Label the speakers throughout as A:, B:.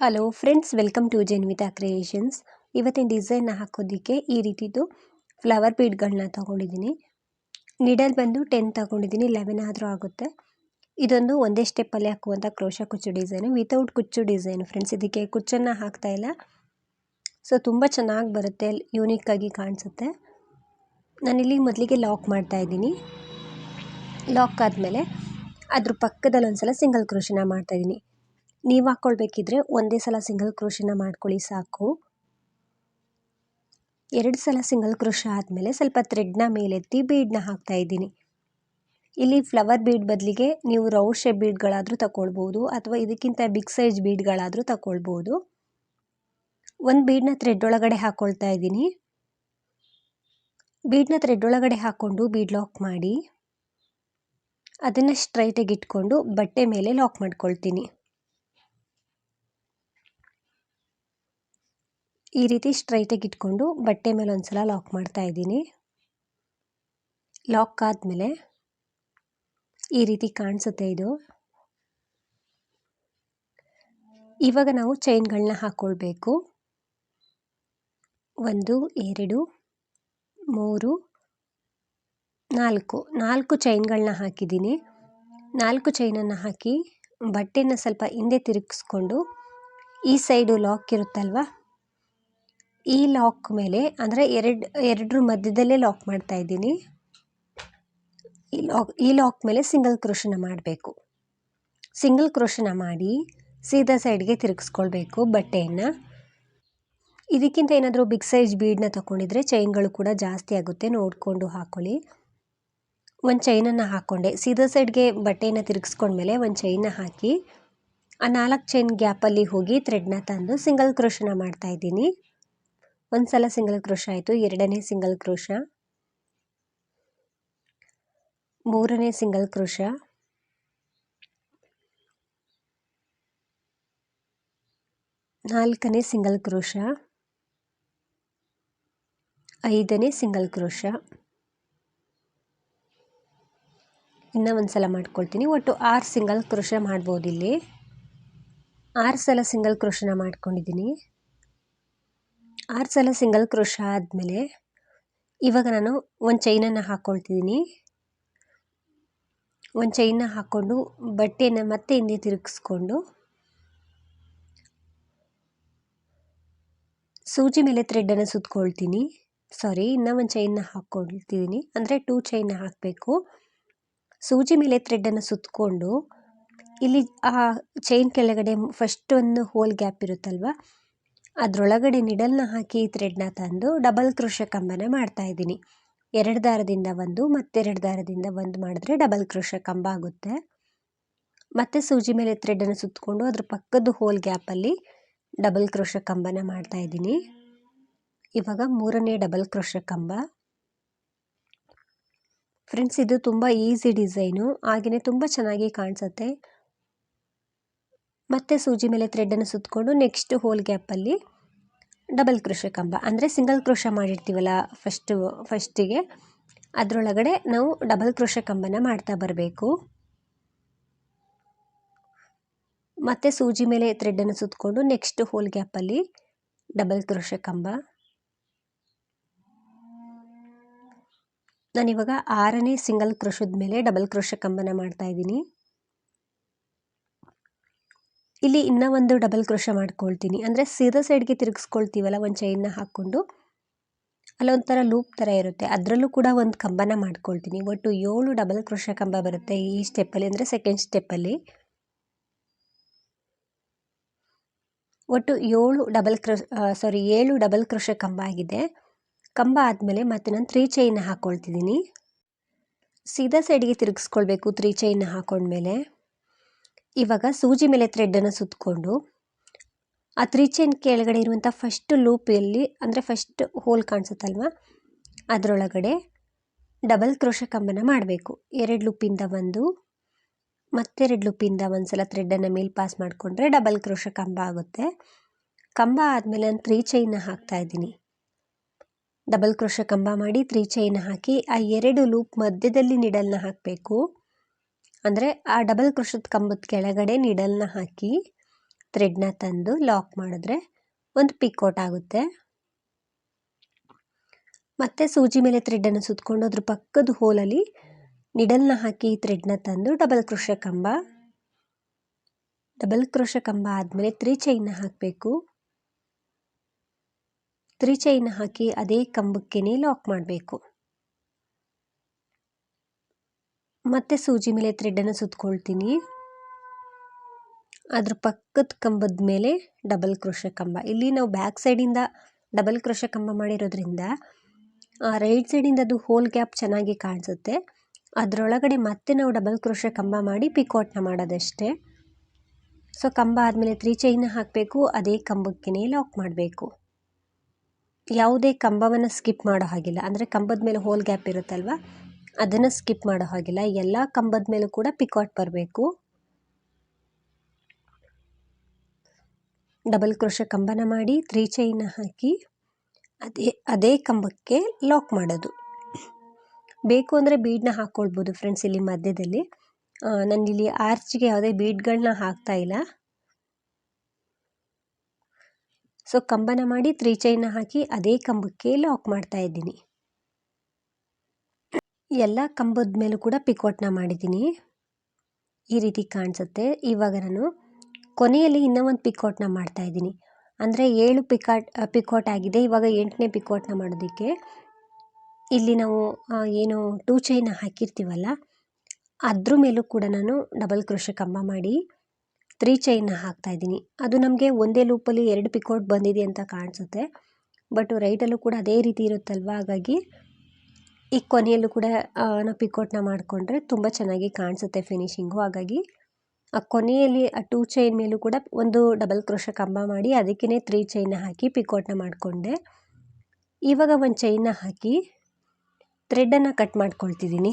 A: Hello friends, welcome to Jenvita creations. ಇವತ್ತಿನ ಡಿಸೈನ್ನ ಹಾಕೋದಕ್ಕೆ ಈ ರೀತಿದು ಫ್ಲವರ್ ಬೀಡ್ಗಳನ್ನ ತೊಗೊಂಡಿದ್ದೀನಿ. ನೀಡಲ್ ಬಂದು 10 ತೊಗೊಂಡಿದ್ದೀನಿ, 11 ಆದರೂ ಆಗುತ್ತೆ. ಇದೊಂದು ಒಂದೇ ಸ್ಟೆಪ್ಪಲ್ಲಿ ಹಾಕುವಂಥ ಕ್ರೋಶಾ ಕುಚ್ಚು ಡಿಸೈನು, ವಿತೌಟ್ ಕುಚ್ಚು ಡಿಸೈನು ಫ್ರೆಂಡ್ಸ್. ಇದಕ್ಕೆ ಕುಚ್ಚನ್ನು ಹಾಕ್ತಾ ಇಲ್ಲ, ಸೊ ತುಂಬ ಚೆನ್ನಾಗಿ ಬರುತ್ತೆ, ಯೂನಿಕ್ಕಾಗಿ ಕಾಣಿಸುತ್ತೆ. ನಾನಿಲ್ಲಿ ಮೊದಲಿಗೆ ಲಾಕ್ ಮಾಡ್ತಾಯಿದ್ದೀನಿ. ಲಾಕ್ ಆದಮೇಲೆ ಅದ್ರ ಪಕ್ಕದಲ್ಲಿ ಒಂದ್ಸಲ ಸಿಂಗಲ್ ಕ್ರೋಶನ ಮಾಡ್ತಾಯಿದ್ದೀನಿ. ನೀವು ಹಾಕ್ಕೊಳ್ಬೇಕಿದ್ರೆ ಒಂದೇ ಸಲ ಸಿಂಗಲ್ ಕ್ರೋಶನ ಮಾಡ್ಕೊಳ್ಳಿ ಸಾಕು. 2 ಸಲ ಸಿಂಗಲ್ ಕ್ರೋಶ ಆದಮೇಲೆ ಸ್ವಲ್ಪ ಥ್ರೆಡ್ನ ಮೇಲೆತ್ತಿ ಬೀಡನ್ನ ಹಾಕ್ತಾ ಇದ್ದೀನಿ. ಇಲ್ಲಿ ಫ್ಲವರ್ ಬೀಡ್ ಬದಲಿಗೆ ನೀವು ರೌಂಡ್ ಶೇಪ್ ಬೀಡ್ಗಳಾದರೂ ತಗೊಳ್ಬೋದು, ಅಥವಾ ಇದಕ್ಕಿಂತ ಬಿಗ್ ಸೈಜ್ ಬೀಡ್ಗಳಾದರೂ ತಗೊಳ್ಬೋದು. ಒಂದು ಬೀಡನ್ನ ಥ್ರೆಡ್ ಒಳಗಡೆ ಹಾಕ್ಕೊಳ್ತಾ ಇದ್ದೀನಿ. ಬೀಡನ್ನ ಥ್ರೆಡ್ ಒಳಗಡೆ ಹಾಕ್ಕೊಂಡು ಬೀಡ್ ಲಾಕ್ ಮಾಡಿ ಅದನ್ನು ಸ್ಟ್ರೈಟಾಗಿ ಇಟ್ಕೊಂಡು ಬಟ್ಟೆ ಮೇಲೆ ಲಾಕ್ ಮಾಡ್ಕೊಳ್ತೀನಿ. ಈ ರೀತಿ ಸ್ಟ್ರೈಟಾಗಿ ಇಟ್ಕೊಂಡು ಬಟ್ಟೆ ಮೇಲೆ ಒಂದ್ಸಲ ಲಾಕ್ ಮಾಡ್ತಾ ಇದ್ದೀನಿ. ಲಾಕ್ ಆದಮೇಲೆ ಈ ರೀತಿ ಕಾಣಿಸುತ್ತೆ ಇದು. ಇವಾಗ ನಾವು ಚೈನ್ಗಳನ್ನ ಹಾಕ್ಕೊಳ್ಬೇಕು. 1 2 3 4 ಚೈನ್ಗಳನ್ನ ಹಾಕಿದ್ದೀನಿ. 4 ಚೈನನ್ನು ಹಾಕಿ ಬಟ್ಟೆನ ಸ್ವಲ್ಪ ಹಿಂದೆ ತಿರುಗಿಸ್ಕೊಂಡು ಈ ಸೈಡು ಲಾಕ್ ಇರುತ್ತಲ್ವ, ಈ ಲಾಕ್ ಮೇಲೆ ಅಂದರೆ ಎರಡರ ಮಧ್ಯದಲ್ಲೇ ಲಾಕ್ ಮಾಡ್ತಾ ಇದ್ದೀನಿ. ಈ ಲಾಕ್ ಮೇಲೆ ಸಿಂಗಲ್ ಕ್ರೋಶನ ಮಾಡಬೇಕು. ಸಿಂಗಲ್ ಕ್ರೋಶನ ಮಾಡಿ ಸೀದಾ ಸೈಡ್ಗೆ ತಿರುಗಿಸ್ಕೊಳ್ಬೇಕು ಬಟ್ಟೆಯನ್ನು. ಇದಕ್ಕಿಂತ ಏನಾದರೂ ಬಿಗ್ ಸೈಜ್ ಬೀಡನ್ನ ತಗೊಂಡಿದ್ರೆ ಚೈನ್ಗಳು ಕೂಡ ಜಾಸ್ತಿ ಆಗುತ್ತೆ, ನೋಡಿಕೊಂಡು ಹಾಕ್ಕೊಳ್ಳಿ. ಒಂದು ಚೈನನ್ನು ಹಾಕ್ಕೊಂಡೆ, ಸೀದಾ ಸೈಡ್ಗೆ ಬಟ್ಟೆಯನ್ನು ತಿರುಗಿಸ್ಕೊಂಡ್ಮೇಲೆ ಒಂದು ಚೈನ್ನ ಹಾಕಿ ಆ 4 ಚೈನ್ ಗ್ಯಾಪಲ್ಲಿ ಹೋಗಿ ಥ್ರೆಡ್ನ ತಂದು ಸಿಂಗಲ್ ಕ್ರೋಶನ ಮಾಡ್ತಾಯಿದ್ದೀನಿ. ಒಂದು ಸಲ ಸಿಂಗಲ್ ಕ್ರೋಶ ಆಯಿತು, ಎರಡನೇ ಸಿಂಗಲ್ ಕ್ರೋಶ, ಮೂರನೇ ಸಿಂಗಲ್ ಕ್ರೋಶ, ನಾಲ್ಕನೇ ಸಿಂಗಲ್ ಕ್ರೋಶ, ಐದನೇ ಸಿಂಗಲ್ ಕ್ರೋಶ. ಇನ್ನೂ ಒಂದು ಸಲ ಮಾಡ್ಕೊಳ್ತೀನಿ. ಒಟ್ಟು 6 ಸಿಂಗಲ್ ಕ್ರೋಶ ಮಾಡ್ಬೋದು. ಇಲ್ಲಿ 6 ಸಲ ಸಿಂಗಲ್ ಕ್ರೋಶನ ಮಾಡ್ಕೊಂಡಿದ್ದೀನಿ. 6 ಸಲ ಸಿಂಗಲ್ ಕ್ರೋಶ ಆದಮೇಲೆ ಇವಾಗ ನಾನು ಒಂದು ಚೈನನ್ನು ಹಾಕ್ಕೊಳ್ತಿದ್ದೀನಿ. ಒಂದು ಚೈನ್ನ ಹಾಕ್ಕೊಂಡು ಬಟ್ಟೆನ ಮತ್ತೆ ಹಿಂದೆ ತಿರುಗಿಸ್ಕೊಂಡು ಸೂಜಿ ಮೇಲೆ ಥ್ರೆಡನ್ನು ಸುತ್ಕೊಳ್ತೀನಿ. ಇನ್ನೂ ಒಂದು ಚೈನ್ನ ಹಾಕ್ಕೊಳ್ತಿದ್ದೀನಿ, ಅಂದರೆ 2 ಚೈನ್ನ ಹಾಕಬೇಕು. ಸೂಜಿ ಮೇಲೆ ಥ್ರೆಡನ್ನು ಸುತ್ತಕೊಂಡು ಇಲ್ಲಿ ಆ ಚೈನ್ ಕೆಳಗಡೆ ಫಸ್ಟ್ ಒಂದು ಹೋಲ್ ಗ್ಯಾಪ್ ಇರುತ್ತಲ್ವ, ಅದರೊಳಗಡೆ ನಿಡಲ್ನ ಹಾಕಿ ಥ್ರೆಡ್ನ ತಂದು ಡಬಲ್ ಕ್ರೋಶ ಕಂಬನ ಮಾಡ್ತಾಯಿದ್ದೀನಿ. 2 ದಾರದಿಂದ ಒಂದು ಮತ್ತೆರಡು ದಾರದಿಂದ ಒಂದು ಮಾಡಿದ್ರೆ ಡಬಲ್ ಕ್ರೋಶ ಕಂಬ ಆಗುತ್ತೆ. ಮತ್ತೆ ಸೂಜಿ ಮೇಲೆ ಥ್ರೆಡನ್ನು ಸುತ್ತಕೊಂಡು ಅದ್ರ ಪಕ್ಕದ ಹೋಲ್ ಗ್ಯಾಪಲ್ಲಿ ಡಬಲ್ ಕ್ರೋಶ ಕಂಬನ ಮಾಡ್ತಾಯಿದ್ದೀನಿ. ಇವಾಗ 3ನೇ ಡಬಲ್ ಕ್ರೋಶ ಕಂಬ. ಫ್ರೆಂಡ್ಸ್, ಇದು ತುಂಬ ಈಸಿ ಡಿಸೈನು, ಹಾಗೆಯೇ ತುಂಬ ಚೆನ್ನಾಗಿ ಕಾಣಿಸುತ್ತೆ. ಮತ್ತೆ ಸೂಜಿ ಮೇಲೆ ಥ್ರೆಡನ್ನು ಸುತ್ತಕೊಂಡು ನೆಕ್ಸ್ಟ್ ಹೋಲ್ ಗ್ಯಾಪಲ್ಲಿ ಡಬಲ್ ಕ್ರೋಶ ಕಂಬ, ಅಂದರೆ ಸಿಂಗಲ್ ಕ್ರೋಶ ಮಾಡಿರ್ತೀವಲ್ಲ ಫಸ್ಟಿಗೆ, ಅದರೊಳಗಡೆ ನಾವು ಡಬಲ್ ಕ್ರೋಶ ಕಂಬನ ಮಾಡ್ತಾ ಬರಬೇಕು. ಮತ್ತೆ ಸೂಜಿ ಮೇಲೆ ಥ್ರೆಡನ್ನು ಸುತ್ತಕೊಂಡು ನೆಕ್ಸ್ಟ್ ಹೋಲ್ ಗ್ಯಾಪಲ್ಲಿ ಡಬಲ್ ಕ್ರೋಶ ಕಂಬ. ನಾನಿವಾಗ 6ನೇ ಸಿಂಗಲ್ ಕ್ರೋಶದ ಮೇಲೆ ಡಬಲ್ ಕ್ರೋಶ ಕಂಬನ ಮಾಡ್ತಾ ಇದ್ದೀನಿ. ಇಲ್ಲಿ ಇನ್ನೂ ಒಂದು ಡಬಲ್ ಕ್ರೋಶ ಮಾಡ್ಕೊಳ್ತೀನಿ, ಅಂದರೆ ಸೀದಾ ಸೈಡ್ಗೆ ತಿರುಗಿಸ್ಕೊಳ್ತೀವಲ್ಲ ಒಂದು ಚೈನ್ನ ಹಾಕ್ಕೊಂಡು, ಅಲ್ಲೊಂಥರ ಲೂಪ್ ಥರ ಇರುತ್ತೆ, ಅದರಲ್ಲೂ ಕೂಡ ಒಂದು ಕಂಬನ ಮಾಡ್ಕೊಳ್ತೀನಿ. ಒಟ್ಟು 7 ಡಬಲ್ ಕ್ರೋಶ ಕಂಬ ಬರುತ್ತೆ ಈ ಸ್ಟೆಪ್ಪಲ್ಲಿ, ಅಂದರೆ ಸೆಕೆಂಡ್ ಸ್ಟೆಪ್ಪಲ್ಲಿ. ಒಟ್ಟು 7 ಡಬಲ್ ಕ್ರೋಶ ಕಂಬ ಆಗಿದೆ. ಕಂಬ ಆದಮೇಲೆ ಮತ್ತೆ ನಾನು 3 ಚೈನ್ನ ಹಾಕ್ಕೊಳ್ತಿದ್ದೀನಿ. ಸೀದಾ ಸೈಡ್ಗೆ ತಿರುಗಿಸ್ಕೊಳ್ಬೇಕು 3 ಚೈನ್ನ ಹಾಕೊಂಡ್ಮೇಲೆ. ಇವಾಗ ಸೂಜಿ ಮೇಲೆ ಥ್ರೆಡನ್ನು ಸುತ್ತಕೊಂಡು ಆ 3 ಚೈನ್ ಕೆಳಗಡೆ ಇರುವಂಥ ಫಸ್ಟ್ ಲೂಪಲ್ಲಿ, ಅಂದರೆ ಫಸ್ಟ್ ಹೋಲ್ ಕಾಣಿಸುತ್ತಲ್ವ, ಅದರೊಳಗಡೆ ಡಬಲ್ ಕ್ರೋಶ ಕಂಬನ ಮಾಡಬೇಕು. 2 ಲೂಪಿಂದ ಒಂದು ಮತ್ತೆರಡು ಲೂಪಿಂದ ಒಂದು ಸಲ ಥ್ರೆಡನ್ನು ಮೇಲೆ ಪಾಸ್ ಮಾಡಿಕೊಂಡ್ರೆ ಡಬಲ್ ಕ್ರೋಶ ಕಂಬ ಆಗುತ್ತೆ. ಕಂಬ ಆದಮೇಲೆ ನಾನು 3 ಚೈನ್ನ ಹಾಕ್ತಾ ಇದ್ದೀನಿ. ಡಬಲ್ ಕ್ರೋಶ ಕಂಬ ಮಾಡಿ 3 ಚೈನ್ನ ಹಾಕಿ ಆ 2 ಲೂಪ್ ಮಧ್ಯದಲ್ಲಿ ನಿಡಲ್ನ ಹಾಕಬೇಕು. ಅಂದರೆ ಆ ಡಬಲ್ ಕ್ರೋಶದ ಕಂಬದ ಕೆಳಗಡೆ ನಿಡಲ್ನ ಹಾಕಿ ಥ್ರೆಡ್ನ ತಂದು ಲಾಕ್ ಮಾಡಿದ್ರೆ ಒಂದು ಪಿಕೋಟ್ ಆಗುತ್ತೆ. ಮತ್ತೆ ಸೂಜಿ ಮೇಲೆ ಥ್ರೆಡ್ಡನ್ನು ಸುತ್ತಕೊಂಡು ಅದ್ರ ಪಕ್ಕದ ಹೋಲಲ್ಲಿ ನಿಡಲ್ನ ಹಾಕಿ ಥ್ರೆಡ್ನ ತಂದು ಡಬಲ್ ಕ್ರೋಶೆ ಕಂಬ ಆದಮೇಲೆ 3 ಚೈನ್ನ ಹಾಕಬೇಕು. 3 ಚೈನ್ ಹಾಕಿ ಅದೇ ಕಂಬಕ್ಕೇನೆ ಲಾಕ್ ಮಾಡಬೇಕು. ಮತ್ತೆ ಸೂಜಿ ಮೇಲೆ ಥ್ರೆಡ್ಡನ್ನು ಸುತ್ತಕೊಳ್ತೀನಿ. ಅದ್ರ ಪಕ್ಕದ ಕಂಬದ ಮೇಲೆ ಡಬಲ್ ಕ್ರೋಶೆ ಕಂಬ. ಇಲ್ಲಿ ನಾವು ಬ್ಯಾಕ್ ಸೈಡಿಂದ ಡಬಲ್ ಕ್ರೋಶೆ ಕಂಬ ಮಾಡಿರೋದ್ರಿಂದ ರೈಟ್ ಸೈಡಿಂದ ಅದು ಹೋಲ್ ಗ್ಯಾಪ್ ಚೆನ್ನಾಗಿ ಕಾಣಿಸುತ್ತೆ. ಅದರೊಳಗಡೆ ಮತ್ತೆ ನಾವು ಡಬಲ್ ಕ್ರೋಶೆ ಕಂಬ ಮಾಡಿ ಪಿಕೋಟ್ನ ಮಾಡೋದಷ್ಟೇ. ಸೊ ಕಂಬ ಆದಮೇಲೆ 3 ಚೈನ್ನ ಹಾಕಬೇಕು, ಅದೇ ಕಂಬಕ್ಕೇ ಲಾಕ್ ಮಾಡಬೇಕು. ಯಾವುದೇ ಕಂಬವನ್ನು ಸ್ಕಿಪ್ ಮಾಡೋ ಹಾಗಿಲ್ಲ. ಅಂದರೆ ಕಂಬದ ಮೇಲೆ ಹೋಲ್ ಗ್ಯಾಪ್ ಇರುತ್ತಲ್ವ, ಅದನ್ನು ಸ್ಕಿಪ್ ಮಾಡೋ ಹಾಗಿಲ್ಲ. ಎಲ್ಲ ಕಂಬದ ಮೇಲೂ ಕೂಡ ಪಿಕಾಟ್ ಬರಬೇಕು. ಡಬಲ್ ಕ್ರೋಶೆ ಕಂಬನ ಮಾಡಿ 3 ಚೈನ್ನ ಹಾಕಿ ಅದೇ ಕಂಬಕ್ಕೆ ಲಾಕ್ ಮಾಡೋದು. ಬೇಕು ಅಂದರೆ ಬೀಡನ್ನ ಹಾಕ್ಕೊಳ್ಬೋದು ಫ್ರೆಂಡ್ಸ್. ಇಲ್ಲಿ ಮಧ್ಯದಲ್ಲಿ ನಾನಿಲ್ಲಿ ಆರ್ಚ್ಗೆ ಯಾವುದೇ ಬೀಡ್ಗಳನ್ನ ಹಾಕ್ತಾ ಇಲ್ಲ. ಸೊ ಕಂಬನ ಮಾಡಿ 3 ಚೈನ್ನ ಹಾಕಿ ಅದೇ ಕಂಬಕ್ಕೆ ಲಾಕ್ ಮಾಡ್ತಾ ಇದ್ದೀನಿ. ಎಲ್ಲ ಕಂಬದ ಮೇಲೂ ಕೂಡ ಪಿಕೋಟ್ನ ಮಾಡಿದ್ದೀನಿ. ಈ ರೀತಿ ಕಾಣಿಸುತ್ತೆ. ಇವಾಗ ನಾನು ಕೊನೆಯಲ್ಲಿ ಇನ್ನೂ ಒಂದು ಪಿಕೋಟ್ನ ಮಾಡ್ತಾ ಇದ್ದೀನಿ. ಅಂದರೆ 7 ಪಿಕೋಟ್ ಆಗಿದೆ. ಇವಾಗ 8ನೇ ಪಿಕೋಟ್ನ ಮಾಡೋದಕ್ಕೆ ಇಲ್ಲಿ ನಾವು ಏನು 2 ಚೈನ್ನ ಹಾಕಿರ್ತೀವಲ್ಲ ಅದ್ರ ಮೇಲೂ ಕೂಡ ನಾನು ಡಬಲ್ ಕ್ರೋಶೆ ಕಂಬ ಮಾಡಿ 3 ಚೈನ್ನ ಹಾಕ್ತಾ ಇದ್ದೀನಿ. ಅದು ನಮಗೆ ಒಂದೇ ಲೂಪಲ್ಲಿ 2 ಪಿಕೋಟ್ ಬಂದಿದೆ ಅಂತ ಕಾಣಿಸುತ್ತೆ. ಬಟ್ ರೈಟಲ್ಲೂ ಕೂಡ ಅದೇ ರೀತಿ ಇರುತ್ತಲ್ವ, ಹಾಗಾಗಿ ಈ ಕೊನೆಯಲ್ಲೂ ಕೂಡ ನಾವು ಪಿಕೋಟ್ನ ಮಾಡಿಕೊಂಡ್ರೆ ತುಂಬ ಚೆನ್ನಾಗಿ ಕಾಣಿಸುತ್ತೆ ಫಿನಿಶಿಂಗು. ಹಾಗಾಗಿ ಆ ಕೊನೆಯಲ್ಲಿ ಆ 2 ಚೈನ್ ಮೇಲೂ ಕೂಡ ಒಂದು ಡಬಲ್ ಕ್ರೋಶೆ ಕಂಬ ಮಾಡಿ ಅದಕ್ಕೇ 3 ಚೈನ್ನ ಹಾಕಿ ಪಿಕೋಟ್ನ ಮಾಡಿಕೊಂಡೆ. ಇವಾಗ ಒಂದು ಚೈನ್ನ ಹಾಕಿ ಥ್ರೆಡ್ಡನ್ನು ಕಟ್ ಮಾಡ್ಕೊಳ್ತಿದ್ದೀನಿ.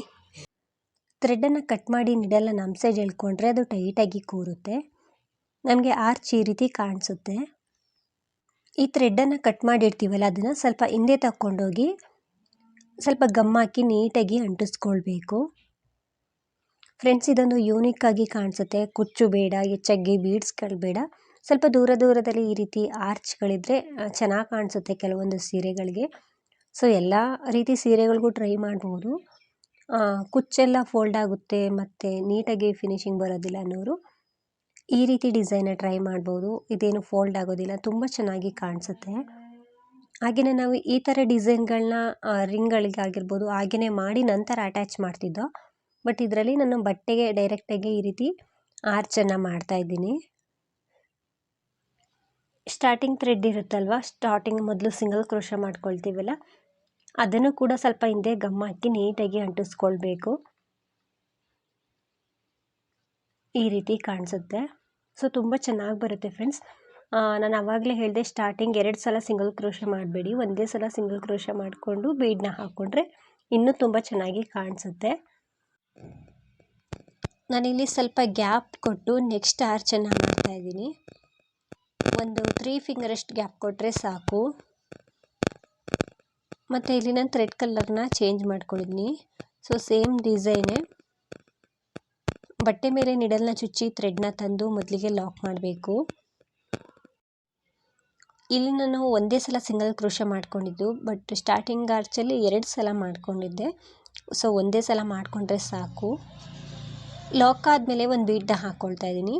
A: ಥ್ರೆಡ್ಡನ್ನು ಕಟ್ ಮಾಡಿ ನಿಡಲ್ನ ನಮ್ಮ ಸೈಡ್ ಎಳ್ಕೊಂಡ್ರೆ ಅದು ಟೈಟಾಗಿ ಕೂರುತ್ತೆ. ನಮಗೆ ಆರ್ಚ್ ಈ ರೀತಿ ಕಾಣಿಸುತ್ತೆ. ಈ ಥ್ರೆಡ್ಡನ್ನು ಕಟ್ ಮಾಡಿರ್ತೀವಲ್ಲ ಅದನ್ನು ಸ್ವಲ್ಪ ಹಿಂದೆ ತಗೊಂಡೋಗಿ ಸ್ವಲ್ಪ ಗಮ್ ಹಾಕಿ ನೀಟಾಗಿ ಅಂಟಿಸ್ಕೊಳ್ಬೇಕು. ಫ್ರೆಂಡ್ಸ್, ಇದೊಂದು ಯೂನಿಕ್ ಆಗಿ ಕಾಣಿಸುತ್ತೆ. ಕುಚ್ಚು ಬೇಡ, ಹೆಚ್ಚಾಗಿ ಬೀಡ್ಸ್ಗಳು ಬೇಡ. ಸ್ವಲ್ಪ ದೂರದಲ್ಲಿ ಈ ರೀತಿ ಆರ್ಚ್ಗಳಿದ್ರೆ ಚೆನ್ನಾಗಿ ಕಾಣಿಸುತ್ತೆ ಕೆಲವೊಂದು ಸೀರೆಗಳಿಗೆ. ಸೊ ಎಲ್ಲ ರೀತಿ ಸೀರೆಗಳಿಗೂ ಟ್ರೈ ಮಾಡ್ಬೋದು. ಕುಚ್ಚೆಲ್ಲ ಫೋಲ್ಡ್ ಆಗುತ್ತೆ ಮತ್ತು ನೀಟಾಗಿ ಫಿನಿಶಿಂಗ್ ಬರೋದಿಲ್ಲ ಅನ್ನೋರು ಈ ರೀತಿ ಡಿಸೈನ ಟ್ರೈ ಮಾಡ್ಬೋದು. ಇದೇನು ಫೋಲ್ಡ್ ಆಗೋದಿಲ್ಲ, ತುಂಬ ಚೆನ್ನಾಗಿ ಕಾಣಿಸುತ್ತೆ. ಹಾಗೆಯೇ ನಾವು ಈ ಥರ ಡಿಸೈನ್ಗಳನ್ನ ರಿಂಗ್ಗಳಿಗಾಗಿರ್ಬೋದು ಹಾಗೆಯೇ ಮಾಡಿ ನಂತರ ಅಟ್ಯಾಚ್ ಮಾಡ್ತಿದ್ದೋ. ಬಟ್ ಇದರಲ್ಲಿ ನಾನು ಬಟ್ಟೆಗೆ ಡೈರೆಕ್ಟಾಗಿ ಈ ರೀತಿ ಆರ್ಚನ್ನು ಮಾಡ್ತಾಯಿದ್ದೀನಿ. ಸ್ಟಾರ್ಟಿಂಗ್ ಥ್ರೆಡ್ ಇರುತ್ತಲ್ವ, ಸ್ಟಾರ್ಟಿಂಗ್ ಮೊದಲು ಸಿಂಗಲ್ ಕ್ರೋಶೆ ಮಾಡ್ಕೊಳ್ತೀವಲ್ಲ ಅದನ್ನು ಕೂಡ ಸ್ವಲ್ಪ ಹಿಂದೆ ಗಮ್ ಹಾಕಿ ನೀಟಾಗಿ ಅಂಟಿಸ್ಕೊಳ್ಬೇಕು. ಈ ರೀತಿ ಕಾಣಿಸುತ್ತೆ. ಸೊ ತುಂಬ ಚೆನ್ನಾಗಿ ಬರುತ್ತೆ ಫ್ರೆಂಡ್ಸ್. ನಾನು ಆವಾಗಲೇ ಹೇಳಿದೆ, ಸ್ಟಾರ್ಟಿಂಗ್ 2 ಸಲ ಸಿಂಗಲ್ ಕ್ರೋಶೆ ಮಾಡಬೇಡಿ, ಒಂದೇ ಸಲ ಸಿಂಗಲ್ ಕ್ರೋಶೆ ಮಾಡಿಕೊಂಡು ಬೀಡನ್ನ ಹಾಕ್ಕೊಂಡ್ರೆ ಇನ್ನೂ ತುಂಬ ಚೆನ್ನಾಗಿ ಕಾಣಿಸುತ್ತೆ. ನಾನಿಲ್ಲಿ ಸ್ವಲ್ಪ ಗ್ಯಾಪ್ ಕೊಟ್ಟು ನೆಕ್ಸ್ಟ್ ಆರ್ಚನ್ನು ಮಾಡ್ತಾಯಿದ್ದೀನಿ. ಒಂದು 3 ಫಿಂಗರಷ್ಟು ಗ್ಯಾಪ್ ಕೊಟ್ಟರೆ ಸಾಕು. ಮತ್ತು ಇಲ್ಲಿ ನಾನು ಥ್ರೆಡ್ ಕಲರ್ನ ಚೇಂಜ್ ಮಾಡ್ಕೊಂಡಿದ್ದೀನಿ. ಸೊ ಸೇಮ್ ಡಿಸೈನೇ. ಬಟ್ಟೆ ಮೇಲೆ ನಿಡಲ್ನ ಚುಚ್ಚಿ ಥ್ರೆಡ್ನ ತಂದು ಮೊದಲಿಗೆ ಲಾಕ್ ಮಾಡಬೇಕು. ಇಲ್ಲಿ ನಾನು ಒಂದೇ ಸಲ ಸಿಂಗಲ್ ಕ್ರೋಶೆ ಮಾಡ್ಕೊಂಡಿದ್ದು, ಬಟ್ ಸ್ಟಾರ್ಟಿಂಗ್ ಆರ್ಚಲ್ಲಿ 2 ಸಲ ಮಾಡ್ಕೊಂಡಿದ್ದೆ. ಸೊ ಒಂದೇ ಸಲ ಮಾಡಿಕೊಂಡ್ರೆ ಸಾಕು. ಲಾಕ್ ಆದಮೇಲೆ ಒಂದು ಬೀಡನ್ನ ಹಾಕ್ಕೊಳ್ತಾ ಇದ್ದೀನಿ.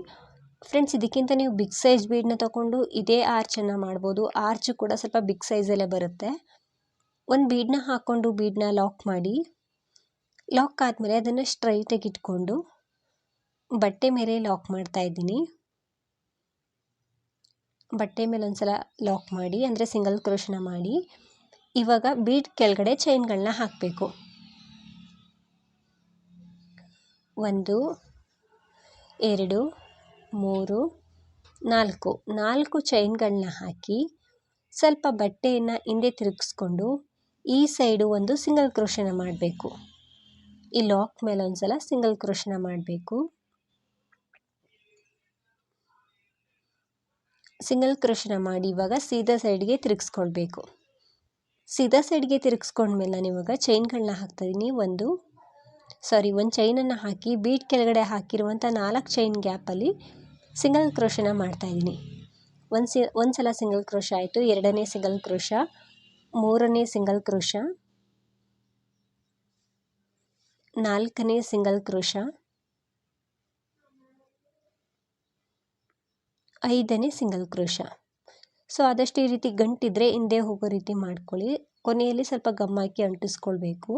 A: ಫ್ರೆಂಡ್ಸ್, ಇದಕ್ಕಿಂತ ನೀವು ಬಿಗ್ ಸೈಜ್ ಬೀಡನ್ನ ತೊಗೊಂಡು ಇದೇ ಆರ್ಚನ್ನು ಮಾಡ್ಬೋದು. ಆರ್ಚು ಕೂಡ ಸ್ವಲ್ಪ ಬಿಗ್ ಸೈಜಲ್ಲೇ ಬರುತ್ತೆ. ಒಂದು ಬೀಡನ್ನ ಹಾಕ್ಕೊಂಡು ಬೀಡನ್ನ ಲಾಕ್ ಮಾಡಿ, ಲಾಕ್ ಆದಮೇಲೆ ಅದನ್ನು ಸ್ಟ್ರೈಟಾಗಿ ಇಟ್ಕೊಂಡು ಬಟ್ಟೆ ಮೇಲೆ ಲಾಕ್ ಮಾಡ್ತಾ ಇದ್ದೀನಿ. ಬಟ್ಟೆ ಮೇಲೆ ಒಂದ್ಸಲ ಲಾಕ್ ಮಾಡಿ, ಅಂದರೆ ಸಿಂಗಲ್ ಕ್ರೋಶನ ಮಾಡಿ ಇವಾಗ ಬೀಡ್ ಕೆಳಗಡೆ ಚೈನ್ಗಳನ್ನ ಹಾಕಬೇಕು. 1 2 3 4 ಚೈನ್ಗಳನ್ನ ಹಾಕಿ ಸ್ವಲ್ಪ ಬಟ್ಟೆಯನ್ನು ಹಿಂದೆ ತಿರುಗಿಸ್ಕೊಂಡು ಈ ಸೈಡು ಒಂದು ಸಿಂಗಲ್ ಕ್ರೋಶನ ಮಾಡಬೇಕು. ಈ ಲಾಕ್ ಮೇಲೆ ಒಂದ್ಸಲ ಸಿಂಗಲ್ ಕ್ರೋಶನ ಮಾಡಬೇಕು. ಸಿಂಗಲ್ ಕ್ರೋಶನ ಮಾಡಿ ಇವಾಗ ಸೀದಾ ಸೈಡ್ಗೆ ತಿರುಗಿಸ್ಕೊಳ್ಬೇಕು. ಸೀದಾ ಸೈಡ್ಗೆ ತಿರುಗಿಸ್ಕೊಂಡ್ಮೇಲೆ ನಾನು ಇವಾಗ ಚೈನ್ಗಳನ್ನ ಹಾಕ್ತಾಯಿದ್ದೀನಿ. ಒಂದು ಚೈನನ್ನು ಹಾಕಿ ಬೀಡ್ ಕೆಳಗಡೆ ಹಾಕಿರುವಂಥ 4 ಚೈನ್ ಗ್ಯಾಪಲ್ಲಿ ಸಿಂಗಲ್ ಕ್ರೋಶನ ಮಾಡ್ತಾಯಿದ್ದೀನಿ. ಒಂದು ಸಲ ಸಿಂಗಲ್ ಕ್ರೋಶ ಆಯಿತು, ಎರಡನೇ ಸಿಂಗಲ್ ಕ್ರೋಶ, ಮೂರನೇ ಸಿಂಗಲ್ ಕ್ರೋಶ, ನಾಲ್ಕನೇ ಸಿಂಗಲ್ ಕ್ರೋಶ, ಐದನೇ ಸಿಂಗಲ್ ಕ್ರೋಶ. ಸೊ ಆದಷ್ಟು ಈ ರೀತಿ ಗಂಟಿದ್ರೆ ಹಿಂದೆ ಹೋಗೋ ರೀತಿ ಮಾಡ್ಕೊಳ್ಳಿ. ಕೊನೆಯಲ್ಲಿ ಸ್ವಲ್ಪ ಗಮ್ ಹಾಕಿ ಅಂಟಿಸ್ಕೊಳ್ಬೇಕು.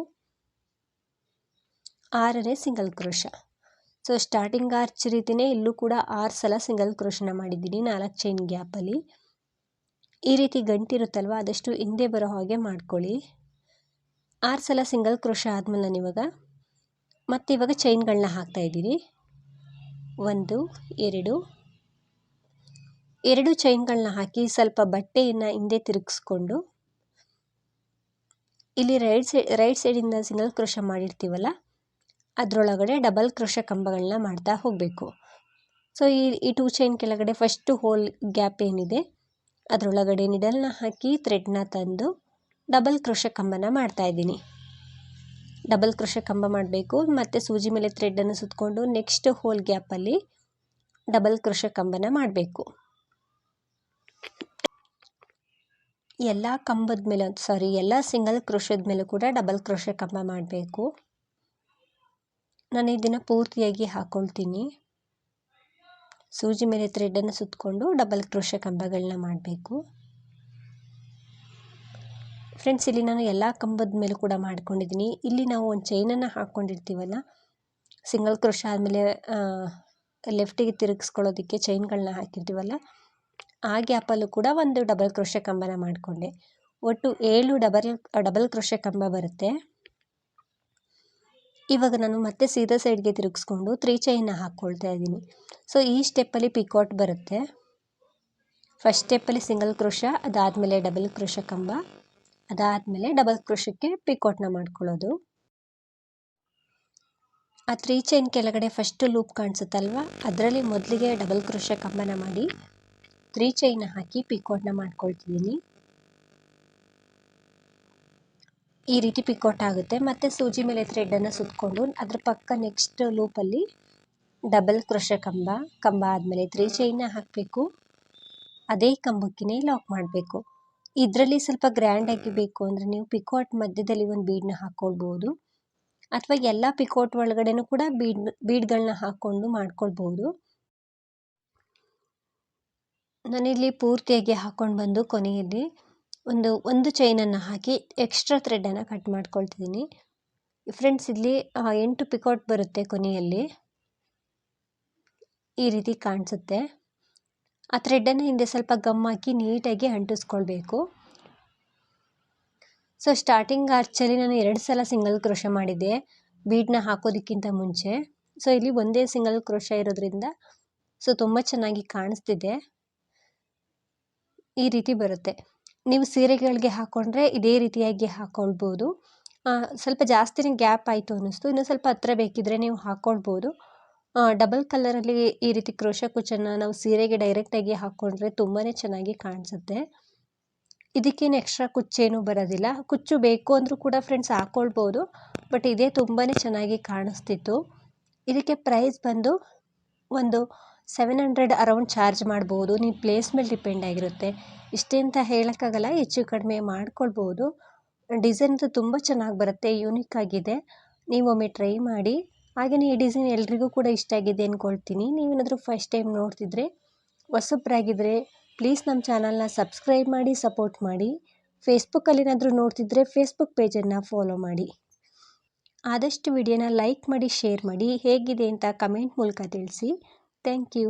A: ಆರನೇ single crochet. So starting arch ರೀತಿಯೇ ಇಲ್ಲೂ ಕೂಡ 6 ಸಲ ಸಿಂಗಲ್ ಕ್ರೋಶನ ಮಾಡಿದ್ದೀನಿ 4 ಚೈನ್ ಗ್ಯಾಪಲ್ಲಿ. ಈ ರೀತಿ ಗಂಟಿರುತ್ತಲ್ವ ಆದಷ್ಟು ಹಿಂದೆ ಬರೋ ಹಾಗೆ ಮಾಡ್ಕೊಳ್ಳಿ. 6 ಸಲ ಸಿಂಗಲ್ ಕ್ರೋಶ ಆದಮೇಲೆ ನಾನು ಇವಾಗ ಚೈನ್ಗಳನ್ನ ಹಾಕ್ತಾಯಿದ್ದೀನಿ. 1 2 ಚೈನ್ಗಳನ್ನ ಹಾಕಿ ಸ್ವಲ್ಪ ಬಟ್ಟೆಯನ್ನು ಹಿಂದೆ ತಿರುಗಿಸ್ಕೊಂಡು ಇಲ್ಲಿ ರೈಟ್ ಸೈಡಿಂದ ಸಿಂಗಲ್ ಕ್ರೋಶ ಮಾಡಿರ್ತೀವಲ್ಲ ಅದರೊಳಗಡೆ ಡಬಲ್ ಕ್ರೋಶ ಕಂಬಗಳನ್ನ ಮಾಡ್ತಾ ಹೋಗಬೇಕು. ಸೊ ಈ 2 ಚೈನ್ ಕೆಳಗಡೆ ಫಸ್ಟು ಹೋಲ್ ಗ್ಯಾಪ್ ಏನಿದೆ ಅದರೊಳಗಡೆ ನಿಡಲ್ನ ಹಾಕಿ ಥ್ರೆಡ್ನ ತಂದು ಡಬಲ್ ಕ್ರೋಶ ಕಂಬನ ಮಾಡ್ತಾಯಿದ್ದೀನಿ. ಡಬಲ್ ಕ್ರೋಶ ಕಂಬ ಮಾಡಬೇಕು, ಮತ್ತು ಸೂಜಿ ಮೇಲೆ ಥ್ರೆಡನ್ನು ಸುತ್ತಕೊಂಡು ನೆಕ್ಸ್ಟ್ ಹೋಲ್ ಗ್ಯಾಪಲ್ಲಿ ಡಬಲ್ ಕ್ರೋಶ ಕಂಬನ ಮಾಡಬೇಕು. ಎಲ್ಲ ಸಿಂಗಲ್ ಕ್ರೋಶದ ಮೇಲೂ ಕೂಡ ಡಬಲ್ ಕ್ರೋಶ ಕಂಬ ಮಾಡಬೇಕು. ನಾನು ಇದನ್ನು ಪೂರ್ತಿಯಾಗಿ ಹಾಕ್ಕೊಳ್ತೀನಿ. ಸೂಜಿ ಮೇಲೆ ಥ್ರೆಡನ್ನು ಸುತ್ತಕೊಂಡು ಡಬಲ್ ಕ್ರೋಶ ಕಂಬಗಳನ್ನ ಮಾಡಬೇಕು. ಫ್ರೆಂಡ್ಸ್, ಇಲ್ಲಿ ನಾನು ಎಲ್ಲ ಕಂಬದ ಮೇಲೂ ಕೂಡ ಮಾಡ್ಕೊಂಡಿದ್ದೀನಿ. ಇಲ್ಲಿ ನಾವು ಒಂದು ಚೈನನ್ನು ಹಾಕ್ಕೊಂಡಿರ್ತೀವಲ್ಲ, ಸಿಂಗಲ್ ಕ್ರೋಶ ಆದಮೇಲೆ ಲೆಫ್ಟಿಗೆ ತಿರುಗಿಸ್ಕೊಳ್ಳೋದಕ್ಕೆ ಚೈನ್ಗಳನ್ನ ಹಾಕಿರ್ತೀವಲ್ಲ, ಆ ಗ್ಯಾಪಲ್ಲೂ ಕೂಡ ಒಂದು ಡಬಲ್ ಕ್ರೋಶ ಕಂಬನ ಮಾಡಿಕೊಂಡೆ. ಒಟ್ಟು 7 ಡಬಲ್ ಕ್ರೋಶ ಕಂಬ ಬರುತ್ತೆ. ಇವಾಗ ನಾನು ಮತ್ತೆ ಸೀದಾ ಸೈಡ್ಗೆ ತಿರುಗಿಸ್ಕೊಂಡು 3 ಚೈನ್ನ ಹಾಕ್ಕೊಳ್ತಾ ಇದ್ದೀನಿ. ಸೊ ಈ ಸ್ಟೆಪ್ಪಲ್ಲಿ ಪಿಕಾಟ್ ಬರುತ್ತೆ. ಫಸ್ಟ್ ಸ್ಟೆಪ್ಪಲ್ಲಿ ಸಿಂಗಲ್ ಕ್ರೋಶ, ಅದಾದಮೇಲೆ ಡಬಲ್ ಕ್ರೋಶ ಕಂಬ, ಅದಾದಮೇಲೆ ಡಬಲ್ ಕ್ರೋಶಕ್ಕೆ ಪಿಕಾಟ್ನ ಮಾಡ್ಕೊಳ್ಳೋದು. ಆ 3 ಚೈನ್ ಕೆಳಗಡೆ ಫಸ್ಟ್ ಲೂಪ್ ಕಾಣಿಸುತ್ತಲ್ವ, ಅದರಲ್ಲಿ ಮೊದಲಿಗೆ ಡಬಲ್ ಕ್ರೋಶ ಕಂಬನ ಮಾಡಿ 3 ಚೈನ್ನ ಹಾಕಿ ಪಿಕಾಟ್ನ ಮಾಡ್ಕೊಳ್ತಿದ್ದೀನಿ. ಈ ರೀತಿ ಪಿಕಾಟ್ ಆಗುತ್ತೆ. ಮತ್ತು ಸೂಜಿ ಮೇಲೆ ಥ್ರೆಡನ್ನು ಸುತ್ತಕೊಂಡು ಅದ್ರ ಪಕ್ಕ ನೆಕ್ಸ್ಟ್ ಲೂಪಲ್ಲಿ ಡಬಲ್ ಕ್ರೋಶ ಕಂಬ ಆದಮೇಲೆ 3 ಚೈನ್ನ ಹಾಕಬೇಕು. ಅದೇ ಕಂಬಕ್ಕೇ ಲಾಕ್ ಮಾಡಬೇಕು. ಇದರಲ್ಲಿ ಸ್ವಲ್ಪ ಗ್ರ್ಯಾಂಡಾಗಿ ಬೇಕು ಅಂದರೆ ನೀವು ಪಿಕಾಟ್ ಮಧ್ಯದಲ್ಲಿ ಒಂದು ಬೀಡನ್ನ ಹಾಕ್ಕೊಳ್ಬೋದು, ಅಥವಾ ಎಲ್ಲ ಪಿಕಾಟ್ ಒಳಗಡೆನೂ ಕೂಡ ಬೀಡ್ಗಳನ್ನ ಹಾಕ್ಕೊಂಡು ಮಾಡ್ಕೊಳ್ಬೋದು. ನಾನಿಲ್ಲಿ ಪೂರ್ತಿಯಾಗಿ ಹಾಕ್ಕೊಂಡು ಬಂದು ಕೊನೆಯಲ್ಲಿ ಒಂದು ಚೈನನ್ನು ಹಾಕಿ ಎಕ್ಸ್ಟ್ರಾ ಥ್ರೆಡನ್ನು ಕಟ್ ಮಾಡ್ಕೊಳ್ತಿದ್ದೀನಿ. ಫ್ರೆಂಡ್ಸ್, ಇಲ್ಲಿ 8 ಪಿಕಾಟ್ ಬರುತ್ತೆ ಕೊನೆಯಲ್ಲಿ. ಈ ರೀತಿ ಕಾಣಿಸುತ್ತೆ. ಆ ಥ್ರೆಡನ್ನು ಹಿಂದೆ ಸ್ವಲ್ಪ ಗಮ್ ಹಾಕಿ ನೀಟಾಗಿ ಅಂಟಿಸ್ಕೊಳ್ಬೇಕು. ಸೊ ಸ್ಟಾರ್ಟಿಂಗ್ ಆರ್ಚಲ್ಲಿ ನಾನು 2 ಸಲ ಸಿಂಗಲ್ ಕ್ರೋಶ ಮಾಡಿದ್ದೆ ಬೀಡನ್ನ ಹಾಕೋದಕ್ಕಿಂತ ಮುಂಚೆ. ಸೊ ಇಲ್ಲಿ ಒಂದೇ ಸಿಂಗಲ್ ಕ್ರೋಶ ಇರೋದ್ರಿಂದ ಸೊ ತುಂಬ ಚೆನ್ನಾಗಿ ಕಾಣಿಸ್ತಿದೆ. ಈ ರೀತಿ ಬರುತ್ತೆ. ನೀವು ಸೀರೆಗಳಿಗೆ ಹಾಕ್ಕೊಂಡ್ರೆ ಇದೇ ರೀತಿಯಾಗಿ ಹಾಕ್ಕೊಳ್ಬೋದು. ಸ್ವಲ್ಪ ಜಾಸ್ತಿನೇ ಗ್ಯಾಪ್ ಆಯಿತು ಅನ್ನಿಸ್ತು, ಇನ್ನೂ ಸ್ವಲ್ಪ ಹತ್ರ ಬೇಕಿದ್ದರೆ ನೀವು ಹಾಕ್ಕೊಳ್ಬೋದು. ಡಬಲ್ ಕಲರಲ್ಲಿ ಈ ರೀತಿ ಕ್ರೋಶ ಕುಚ್ಚನ್ನು ನಾವು ಸೀರೆಗೆ ಡೈರೆಕ್ಟಾಗಿ ಹಾಕ್ಕೊಂಡ್ರೆ ತುಂಬಾ ಚೆನ್ನಾಗಿ ಕಾಣಿಸುತ್ತೆ. ಇದಕ್ಕೇನು ಎಕ್ಸ್ಟ್ರಾ ಕುಚ್ಚೇನೂ ಬರೋದಿಲ್ಲ. ಕುಚ್ಚು ಬೇಕು ಅಂದರೂ ಕೂಡ ಫ್ರೆಂಡ್ಸ್ ಹಾಕ್ಕೊಳ್ಬೋದು, ಬಟ್ ಇದೇ ತುಂಬಾ ಚೆನ್ನಾಗಿ ಕಾಣಿಸ್ತಿತ್ತು. ಇದಕ್ಕೆ ಪ್ರೈಸ್ ಬಂದು ಒಂದು 700 ಅರೌಂಡ್ ಚಾರ್ಜ್ ಮಾಡ್ಬೋದು. ನೀವು ಪ್ಲೇಸ್ ಮೇಲೆ ಡಿಪೆಂಡ್ ಆಗಿರುತ್ತೆ. ಇಷ್ಟೇ ಅಂತ ಹೇಳೋಕ್ಕಾಗಲ್ಲ, ಹೆಚ್ಚು ಕಡಿಮೆ ಮಾಡ್ಕೊಳ್ಬೋದು. ಡಿಸೈನ್ ಅಂತೂ ತುಂಬ ಚೆನ್ನಾಗಿ ಬರುತ್ತೆ, ಯೂನಿಕ್ ಆಗಿದೆ. ನೀವೊಮ್ಮೆ ಟ್ರೈ ಮಾಡಿ. ಹಾಗೆಯೇ ಈ ಡಿಸೈನ್ ಎಲ್ರಿಗೂ ಕೂಡ ಇಷ್ಟ ಆಗಿದೆ ಅಂದ್ಕೊಳ್ತೀನಿ. ನೀವೇನಾದರೂ ಫಸ್ಟ್ ಟೈಮ್ ನೋಡ್ತಿದ್ರೆ, ಹೊಸಬ್ರಾಗಿದ್ದರೆ ಪ್ಲೀಸ್ ನಮ್ಮ ಚಾನಲ್ನ ಸಬ್ಸ್ಕ್ರೈಬ್ ಮಾಡಿ, ಸಪೋರ್ಟ್ ಮಾಡಿ. ಫೇಸ್ಬುಕ್ಕಲ್ಲಿ ಏನಾದರೂ ನೋಡ್ತಿದ್ರೆ ಫೇಸ್ಬುಕ್ ಪೇಜನ್ನು ಫಾಲೋ ಮಾಡಿ. ಆದಷ್ಟು ವಿಡಿಯೋನ ಲೈಕ್ ಮಾಡಿ, ಶೇರ್ ಮಾಡಿ. ಹೇಗಿದೆ ಅಂತ ಕಮೆಂಟ್ ಮೂಲಕ ತಿಳಿಸಿ. Thank you.